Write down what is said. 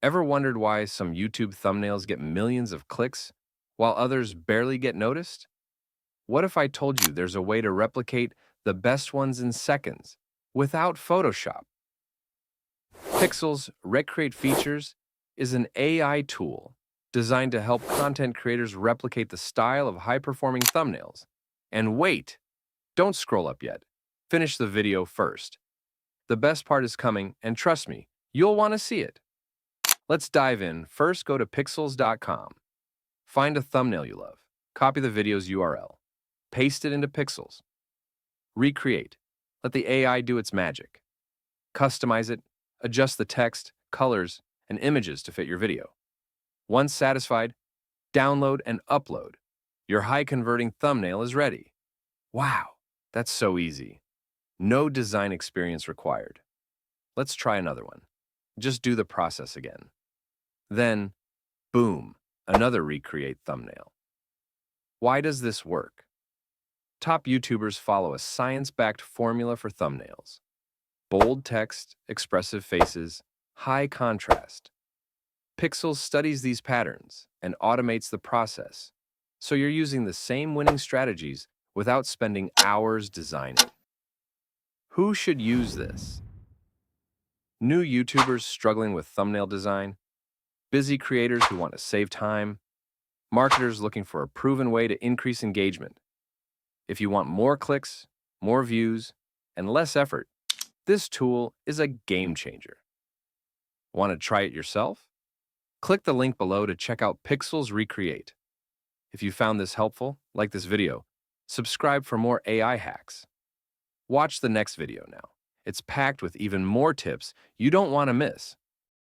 Ever wondered why some YouTube thumbnails get millions of clicks while others barely get noticed? What if I told you there's a way to replicate the best ones in seconds without Photoshop? Pixels Recreate Features is an AI tool designed to help content creators replicate the style of high-performing thumbnails. And wait, don't scroll up yet. Finish the video first. The best part is coming, and trust me, you'll want to see it. Let's dive in. First, go to pixels.com. Find a thumbnail you love. Copy the video's URL. Paste it into Pixels. Recreate. Let the AI do its magic. Customize it. Adjust the text, colors, and images to fit your video. Once satisfied, download and upload. Your high-converting thumbnail is ready. Wow, that's so easy. No design experience required. Let's try another one. Just do the process again. Then, boom, another Recreate thumbnail. Why does this work? Top YouTubers follow a science-backed formula for thumbnails. Bold text, expressive faces, high contrast. Pixels studies these patterns and automates the process, so you're using the same winning strategies without spending hours designing. Who should use this? New YouTubers struggling with thumbnail design, busy creators who want to save time, marketers looking for a proven way to increase engagement. If you want more clicks, more views, and less effort, this tool is a game changer. Want to try it yourself? Click the link below to check out Pixels Recreate. If you found this helpful, like this video, subscribe for more AI hacks. Watch the next video now. It's packed with even more tips you don't want to miss.